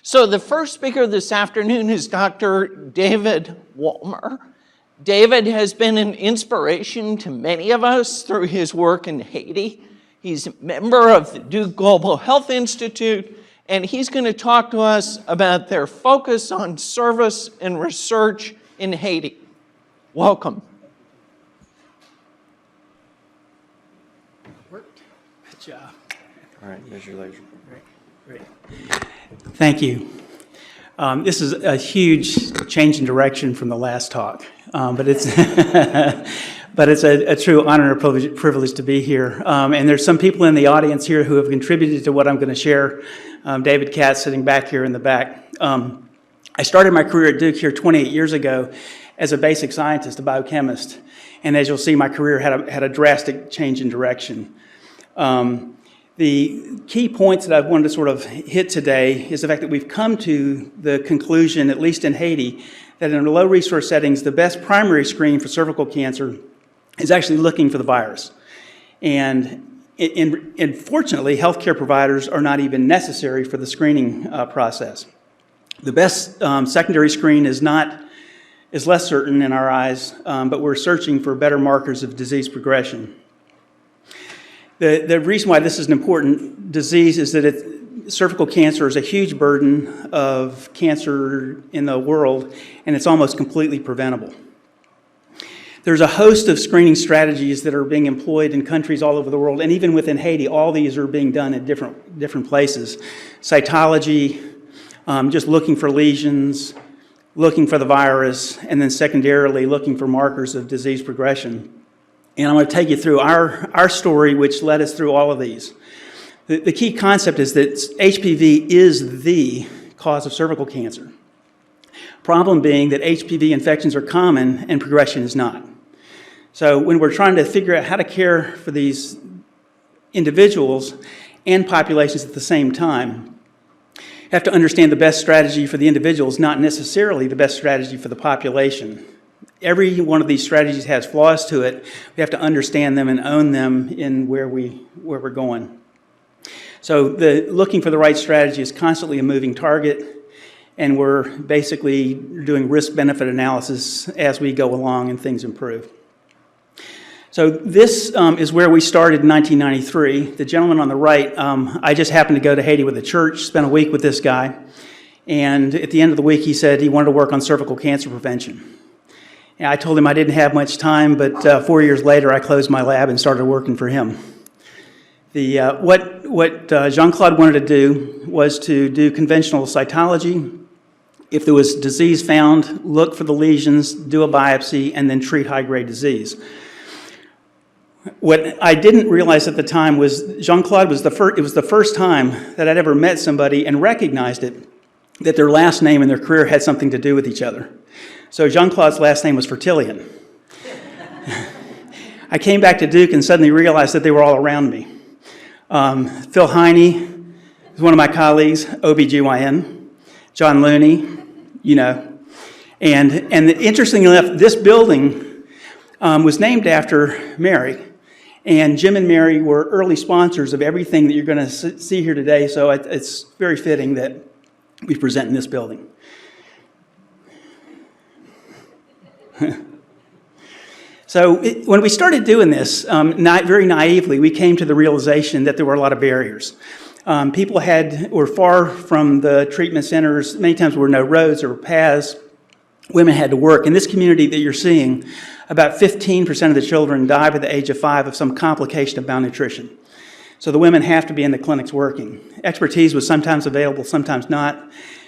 So the first speaker this afternoon is Dr. David Walmer. David has been an inspiration to many of us through his work in Haiti. He's a member of the Duke Global Health Institute, and he's going to talk to us about their focus on service and research in Haiti. Welcome. Worked. Good job. All right, there's your laser. Great. Thank you. This is a huge change in direction from the last talk, but it's but it's a true honor and privilege to be here. And there's some people in the audience here who have contributed to what I'm going to share. David Katz sitting back here in the back. I started my career at Duke here 28 years ago as a basic scientist, a biochemist, and as you'll see, my career had a drastic change in direction. The key points that I wanted to sort of hit today is the fact that we've come to the conclusion, at least in Haiti, that in low resource settings, the best primary screen for cervical cancer is actually looking for the virus. And fortunately, healthcare providers are not even necessary for the screening process. The best secondary screen is less certain in our eyes, but we're searching for better markers of disease progression. The reason why this is an important disease is that cervical cancer is a huge burden of cancer in the world, and it's almost completely preventable. There's a host of screening strategies that are being employed in countries all over the world, and even within Haiti, all these are being done at different places. Cytology, just looking for lesions, looking for the virus, and then secondarily looking for markers of disease progression. And I'm going to take you through our story, which led us through all of these. The key concept is that HPV is the cause of cervical cancer. Problem being that HPV infections are common and progression is not. So when we're trying to figure out how to care for these individuals and populations at the same time, you have to understand the best strategy for the individuals, not necessarily the best strategy for the population. Every one of these strategies has flaws to it. We have to understand them and own them in where we're going. So looking for the right strategy is constantly a moving target, and we're basically doing risk-benefit analysis as we go along and things improve. So this is where we started in 1993. The gentleman on the right, I just happened to go to Haiti with a church, spent a week with this guy, and at the end of the week he said he wanted to work on cervical cancer prevention. And I told him I didn't have much time, but 4 years later I closed my lab and started working for him. What Jean-Claude wanted to do was to do conventional cytology. If there was disease found, look for the lesions, do a biopsy, and then treat high-grade disease. What I didn't realize at the time was Jean-Claude was it was the first time that I'd ever met somebody and recognized it, that their last name and their career had something to do with each other. So Jean-Claude's last name was Fertillion. I came back to Duke and suddenly realized that they were all around me. Phil Heine is one of my colleagues, OBGYN. John Looney, you know. And interestingly enough, this building was named after Mary. And Jim and Mary were early sponsors of everything that you're going to see here today, so it's very fitting that we present in this building. So when we started doing this, very naively, we came to the realization that there were a lot of barriers. People were far from the treatment centers. Many times there were no roads or paths. Women had to work. In this community that you're seeing, about 15% of the children die by the age of 5 of some complication of malnutrition. So the women have to be in the clinics working. Expertise was sometimes available, sometimes not.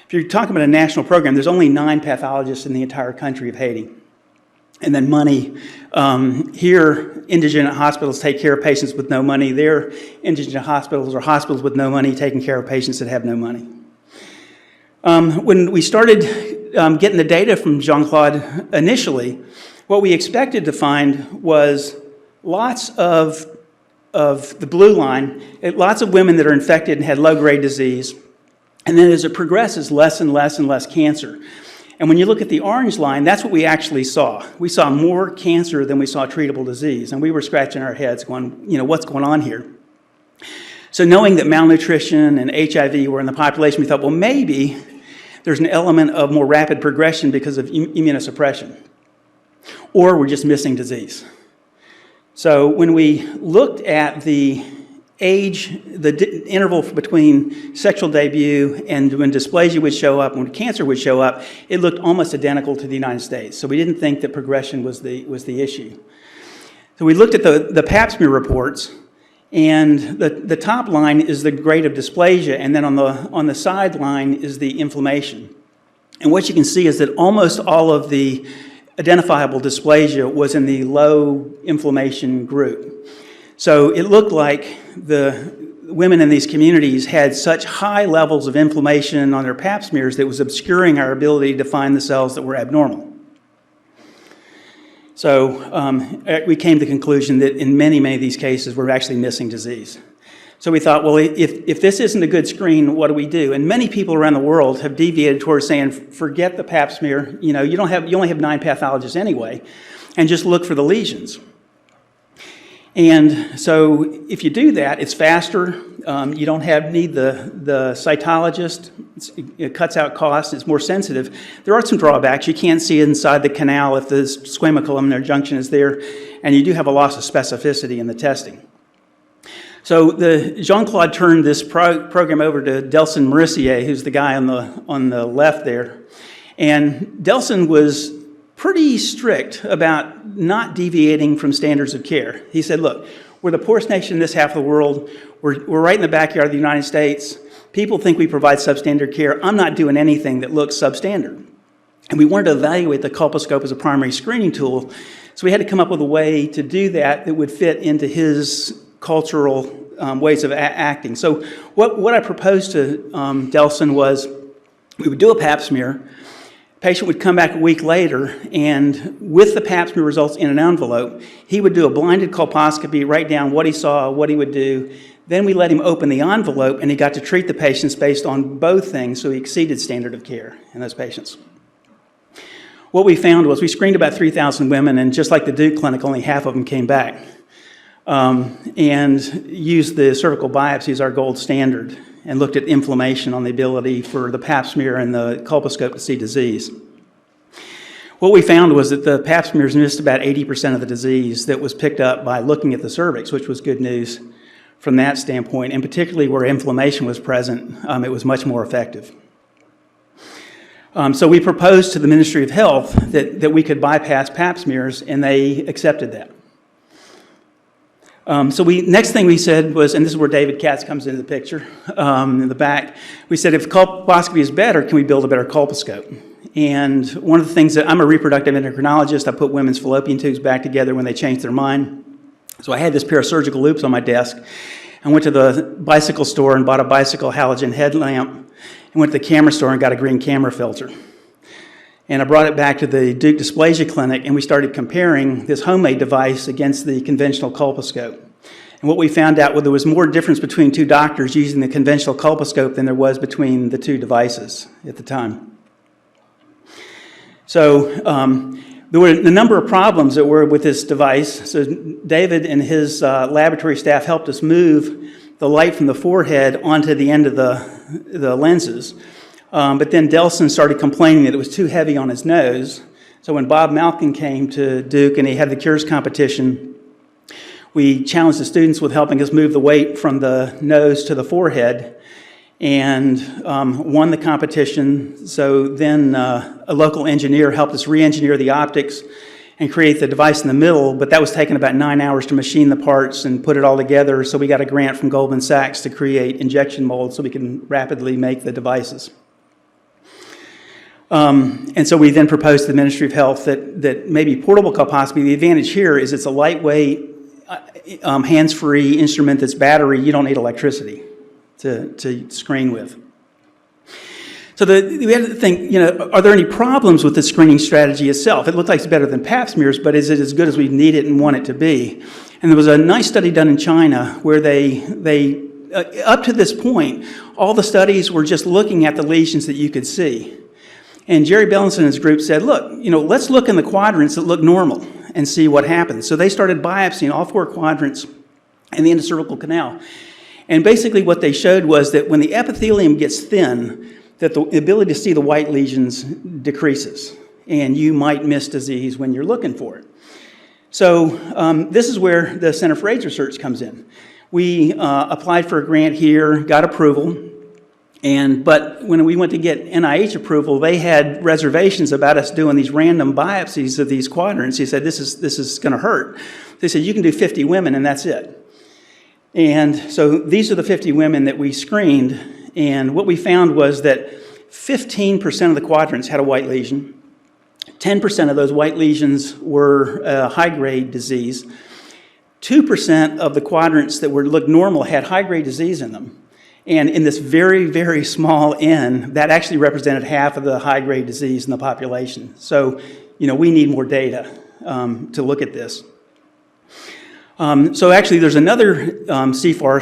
If you're talking about a national program, there's only 9 pathologists in the entire country of Haiti. And then money. Here, indigent hospitals take care of patients with no money. There, indigent hospitals are hospitals with no money taking care of patients that have no money. When we started getting the data from Jean-Claude initially, what we expected to find was lots of the blue line, lots of women that are infected and had low-grade disease. And then as it progresses, less and less and less cancer. And when you look at the orange line, that's what we actually saw. We saw more cancer than we saw treatable disease. And we were scratching our heads going, you know, what's going on here? So knowing that malnutrition and HIV were in the population, we thought, well, maybe there's an element of more rapid progression because of immunosuppression, or we're just missing disease. So when we looked at the age, the interval between sexual debut and when dysplasia would show up, when cancer would show up, it looked almost identical to the United States. So we didn't think that progression was the issue. So we looked at the pap smear reports, and the top line is the grade of dysplasia, and then on the side line is the inflammation. And what you can see is that almost all of the identifiable dysplasia was in the low inflammation group. So it looked like the women in these communities had such high levels of inflammation on their pap smears that it was obscuring our ability to find the cells that were abnormal. So we came to the conclusion that in many, many of these cases, we're actually missing disease. So we thought, well, if this isn't a good screen, what do we do? And many people around the world have deviated towards saying, forget the pap smear. You know, you only have 9 pathologists anyway, and just look for the lesions. And so if you do that, it's faster. You don't need the cytologist. It cuts out costs. It's more sensitive. There are some drawbacks. You can't see inside the canal if the squamous columnar junction is there, and you do have a loss of specificity in the testing. So Jean-Claude turned this program over to Delson Morissier, who's the guy on the left there. And Delson was pretty strict about not deviating from standards of care. He said, look, we're the poorest nation in this half of the world. We're right in the backyard of the United States. People think we provide substandard care. I'm not doing anything that looks substandard. And we wanted to evaluate the colposcope as a primary screening tool. So we had to come up with a way to do that that would fit into his cultural ways of acting. So what I proposed to Delson was we would do a pap smear. Patient would come back a week later, and with the pap smear results in an envelope, he would do a blinded colposcopy, write down what he saw, what he would do. Then we let him open the envelope, and he got to treat the patients based on both things, so he exceeded standard of care in those patients. What we found was we screened about 3,000 women, and just like the Duke Clinic, only half of them came back. And used the cervical biopsy as our gold standard and looked at inflammation on the ability for the pap smear and the colposcope to see disease. What we found was that the pap smears missed about 80% of the disease that was picked up by looking at the cervix, which was good news from that standpoint, and particularly where inflammation was present, it was much more effective. So we proposed to the Ministry of Health that we could bypass pap smears, and they accepted that. So next thing we said was, and this is where David Katz comes into the picture, in the back, we said if colposcopy is better, can we build a better colposcope? And one of the things that, I'm a reproductive endocrinologist, I put women's fallopian tubes back together when they changed their mind. So I had this pair of surgical loops on my desk. I went to the bicycle store and bought a bicycle halogen headlamp, and went to the camera store and got a green camera filter. And I brought it back to the Duke Dysplasia Clinic, and we started comparing this homemade device against the conventional colposcope. And what we found out was there was more difference between two doctors using the conventional colposcope than there was between the two devices at the time. So there were a number of problems that were with this device. So David and his laboratory staff helped us move the light from the forehead onto the end of the lenses. But then Delson started complaining that it was too heavy on his nose. So when Bob Malkin came to Duke and he had the Cures competition, we challenged the students with helping us move the weight from the nose to the forehead and won the competition. So then a local engineer helped us re-engineer the optics and create the device in the middle, but that was taking about 9 hours to machine the parts and put it all together. So we got a grant from Goldman Sachs to create injection molds so we can rapidly make the devices. And so we then proposed to the Ministry of Health that maybe portable colposcopy, the advantage here is it's a lightweight, hands-free instrument that's battery. You don't need electricity to screen with. So we had to think, are there any problems with the screening strategy itself? It looked like it's better than pap smears, but is it as good as we need it and want it to be? And there was a nice study done in China where they up to this point, all the studies were just looking at the lesions that you could see. And Jerry Bellinson and his group said, look, let's look in the quadrants that look normal and see what happens. So they started biopsying all 4 quadrants in the endocervical canal. And basically what they showed was that when the epithelium gets thin, that the ability to see the white lesions decreases, and you might miss disease when you're looking for it. So this is where the Center for AIDS Research comes in. We applied for a grant here, got approval, but when we went to get NIH approval, they had reservations about us doing these random biopsies of these quadrants. He said, this is going to hurt. They said, you can do 50 women and that's it. And so these are the 50 women that we screened, and what we found was that 15% of the quadrants had a white lesion. 10% of those white lesions were high-grade disease. 2% of the quadrants that looked normal had high-grade disease in them. And in this very, very small N, that actually represented half of the high-grade disease in the population. So, we need more data to look at this. So actually, there's another CFAR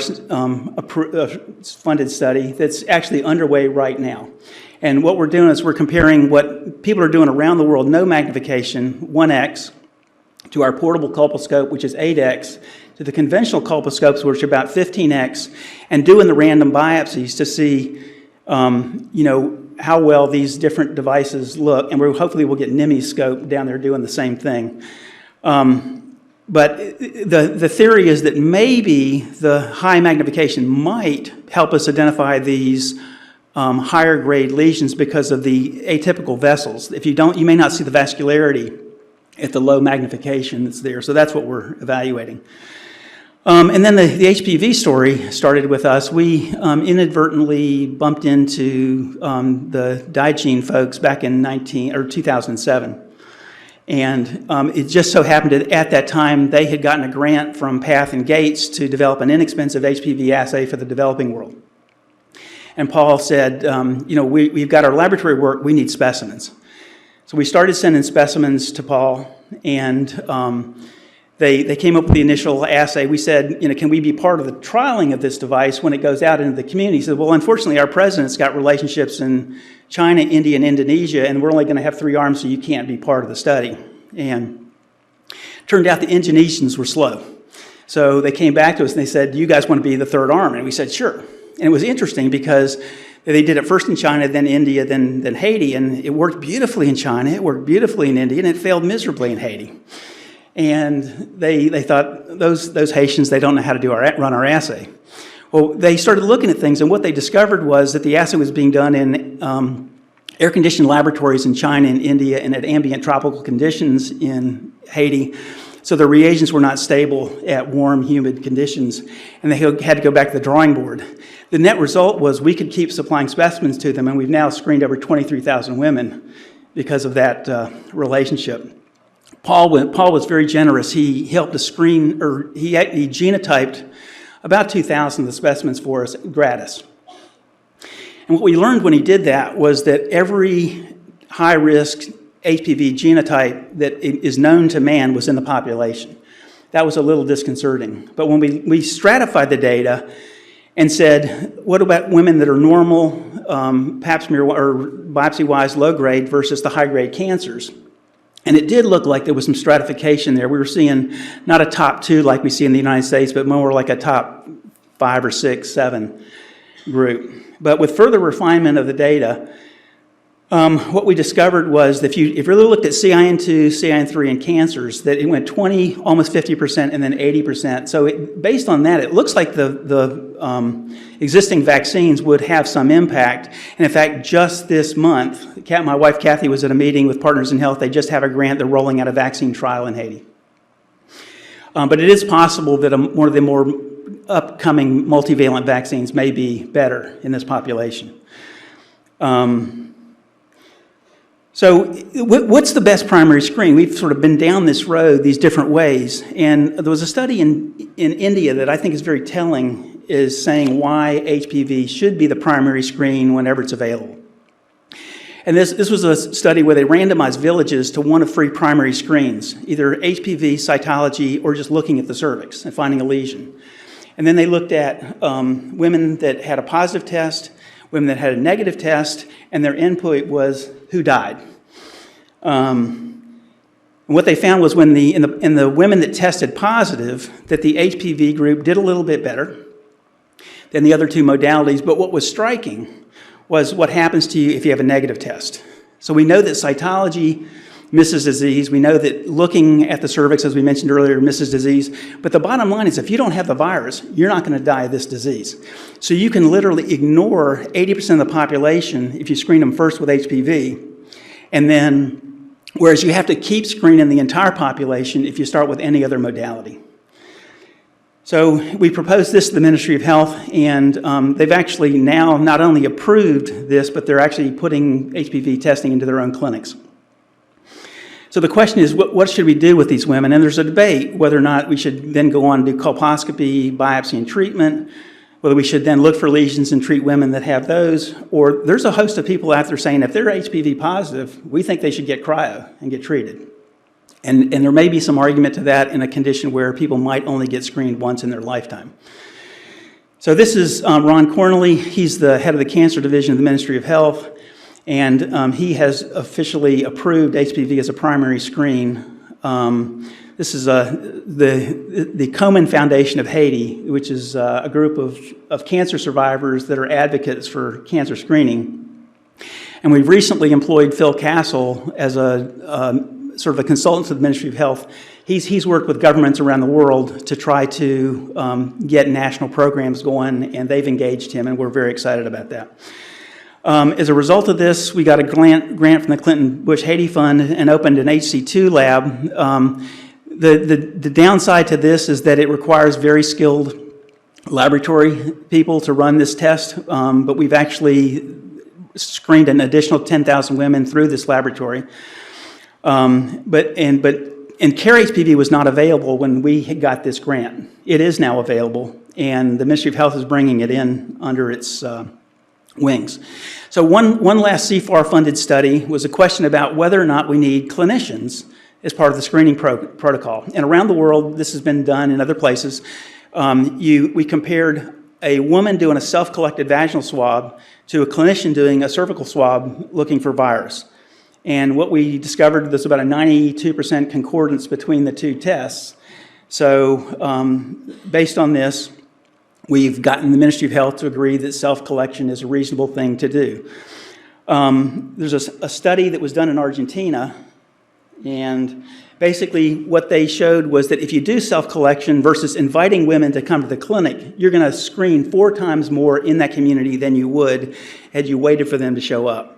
funded study that's actually underway right now. And what we're doing is we're comparing what people are doing around the world, no magnification, 1x, to our portable colposcope, which is 8x, to the conventional colposcopes, which are about 15x, and doing the random biopsies to see, how well these different devices look. And hopefully we'll get NIMI scope down there doing the same thing. But the theory is that maybe the high magnification might help us identify these higher grade lesions because of the atypical vessels. If you don't, you may not see the vascularity at the low magnification that's there. So that's what we're evaluating. And then the HPV story started with us. We inadvertently bumped into the Digene folks back in 2007. And it just so happened that at that time, they had gotten a grant from Path and Gates to develop an inexpensive HPV assay for the developing world. And Paul said, we've got our laboratory work, we need specimens. So we started sending specimens to Paul, and they came up with the initial assay. We said, can we be part of the trialing of this device when it goes out into the community? He said, well, unfortunately, our president's got relationships in China, India, and Indonesia, and we're only going to have 3 arms, so you can't be part of the study. And turned out the Indonesians were slow. So they came back to us and they said, do you guys want to be the 3rd arm? And we said, sure. And it was interesting because they did it first in China, then India, then Haiti, and it worked beautifully in China, it worked beautifully in India, and it failed miserably in Haiti. And they thought, those Haitians, they don't know how to run our assay. Well, they started looking at things, and what they discovered was that the assay was being done in air-conditioned laboratories in China and India and at ambient tropical conditions in Haiti. So the reagents were not stable at warm, humid conditions, and they had to go back to the drawing board. The net result was we could keep supplying specimens to them, and we've now screened over 23,000 women because of that relationship. Paul was very generous. He helped to screen, or he genotyped about 2,000 of the specimens for us gratis. And what we learned when he did that was that every high-risk HPV genotype that is known to man was in the population. That was a little disconcerting. But when we stratified the data and said, what about women that are normal, pap smear or biopsy-wise low-grade versus the high-grade cancers? And it did look like there was some stratification there. We were seeing not a top 2 like we see in the United States, but more like a top 5 or 6, 7 group. But with further refinement of the data, what we discovered was that if you really looked at CIN2, CIN3, and cancers, that it went 20, almost 50%, and then 80%. So based on that, it looks like the existing vaccines would have some impact. And in fact, just this month, my wife Kathy was at a meeting with Partners in Health. They just have a grant. They're rolling out a vaccine trial in Haiti. But it is possible that one of the more upcoming multivalent vaccines may be better in this population. So what's the best primary screen? We've sort of been down this road, these different ways. And there was a study in India that I think is very telling, is saying why HPV should be the primary screen whenever it's available. And this was a study where they randomized villages to one of 3 primary screens, either HPV, cytology, or just looking at the cervix and finding a lesion. And then they looked at women that had a positive test, women that had a negative test, and their input was who died. And what they found was in the women that tested positive, that the HPV group did a little bit better. than the other two modalities. But what was striking was what happens to you if you have a negative test. So we know that cytology misses disease. We know that looking at the cervix, as we mentioned earlier, misses disease. But the bottom line is if you don't have the virus, you're not going to die of this disease. So you can literally ignore 80% of the population if you screen them first with HPV. And then, whereas you have to keep screening the entire population if you start with any other modality. So we proposed this to the Ministry of Health, and they've actually now not only approved this, but they're actually putting HPV testing into their own clinics. So the question is, what should we do with these women? And there's a debate whether or not we should then go on and do colposcopy, biopsy, and treatment, whether we should then look for lesions and treat women that have those, or there's a host of people out there saying if they're HPV positive, we think they should get cryo and get treated. And there may be some argument to that in a condition where people might only get screened once in their lifetime. So this is Ron Cornely. He's the head of the cancer division of the Ministry of Health, and he has officially approved HPV as a primary screen. This is the Komen Foundation of Haiti, which is a group of cancer survivors that are advocates for cancer screening. And we've recently employed Phil Castle as a sort of a consultant to the Ministry of Health. He's worked with governments around the world to try to get national programs going, and they've engaged him, and we're very excited about that. As a result of this, we got a grant from the Clinton Bush Haiti Fund and opened an HC2 lab. The downside to this is that it requires very skilled laboratory people to run this test, but we've actually screened an additional 10,000 women through this laboratory. And CARE HPV was not available when we had got this grant. It is now available, and the Ministry of Health is bringing it in under its wings. So one last CFAR-funded study was a question about whether or not we need clinicians as part of the screening protocol. And around the world, this has been done in other places. We compared a woman doing a self-collected vaginal swab to a clinician doing a cervical swab looking for virus. And what we discovered, there's about a 92% concordance between the two tests. So based on this, we've gotten the Ministry of Health to agree that self-collection is a reasonable thing to do. There's a study that was done in Argentina, and basically what they showed was that if you do self-collection versus inviting women to come to the clinic, you're going to screen 4 times more in that community than you would had you waited for them to show up.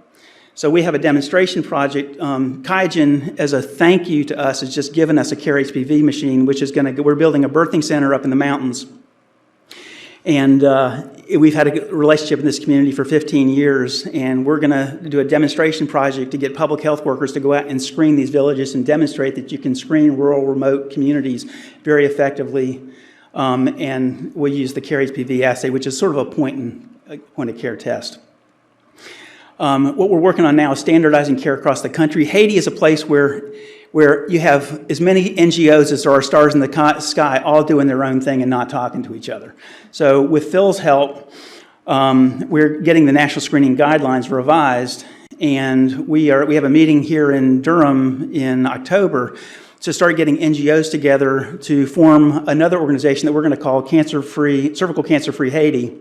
So we have a demonstration project. QIAGEN, as a thank you to us, has just given us a CARE HPV machine, which is we're building a birthing center up in the mountains. And we've had a relationship in this community for 15 years, and we're going to do a demonstration project to get public health workers to go out and screen these villages and demonstrate that you can screen rural, remote communities very effectively. And we'll use the CARE HPV assay, which is sort of a point-of-care test. What we're working on now is standardizing care across the country. Haiti is a place where you have as many NGOs as there are stars in the sky, all doing their own thing and not talking to each other. So with Phil's help, we're getting the national screening guidelines revised, and we have a meeting here in Durham in October to start getting NGOs together to form another organization that we're going to call Cervical Cancer-Free Haiti,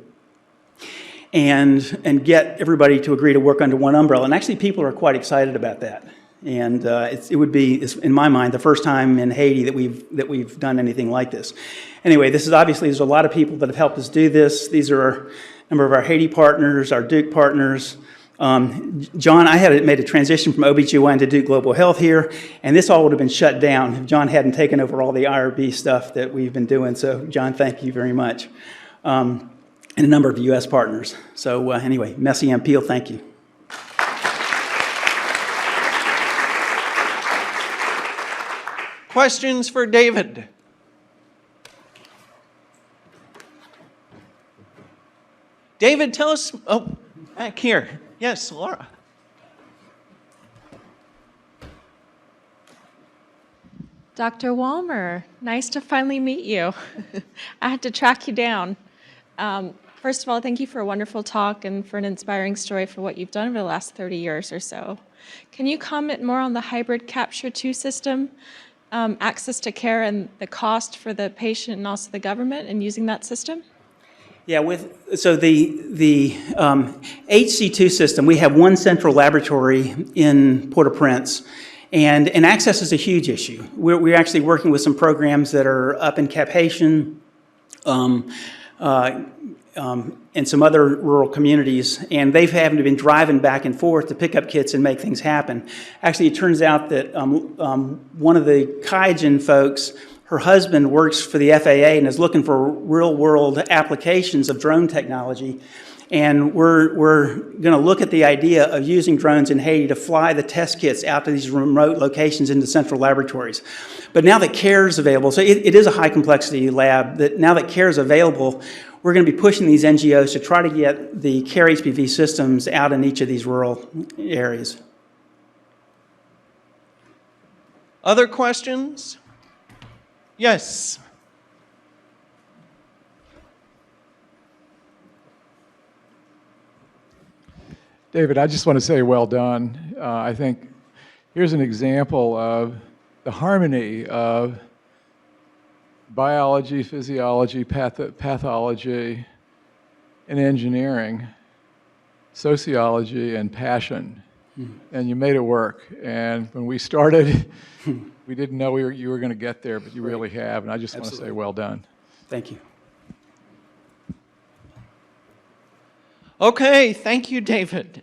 and get everybody to agree to work under one umbrella. And actually, people are quite excited about that. And it would be, in my mind, the first time in Haiti that we've done anything like this. Anyway, this is obviously, there's a lot of people that have helped us do this. These are a number of our Haiti partners, our Duke partners. John, I had made a transition from OBGYN to Duke Global Health here, and this all would have been shut down if John hadn't taken over all the IRB stuff that we've been doing. So, John, thank you very much. And a number of U.S. partners. So anyway, Messi and Peel, thank you. Questions for David? David, tell us, back here. Yes, Laura. Dr. Walmer, nice to finally meet you. I had to track you down. First of all, thank you for a wonderful talk and for an inspiring story for what you've done over the last 30 years or so. Can you comment more on the hybrid Capture 2 system, access to care and the cost for the patient and also the government in using that system? Yeah, so the HC2 system, we have one central laboratory in Port-au-Prince, and access is a huge issue. We're actually working with some programs that are up in Cap-Haitian, and some other rural communities, and they've been driving back and forth to pick up kits and make things happen. Actually, it turns out that one of the QIAGEN folks, her husband works for the FAA and is looking for real-world applications of drone technology. And we're going to look at the idea of using drones in Haiti to fly the test kits out to these remote locations into central laboratories. But now that CARE is available, so it is a high-complexity lab, that now that CARE is available, we're going to be pushing these NGOs to try to get the CARE HPV systems out in each of these rural areas. Other questions? Yes. David, I just want to say well done. I think here's an example of the harmony of biology, physiology, pathology, and engineering, sociology, and passion. And you made it work. And when we started, we didn't know you were going to get there, but you really have. And I just want to say well done. Thank you. Okay, thank you, David.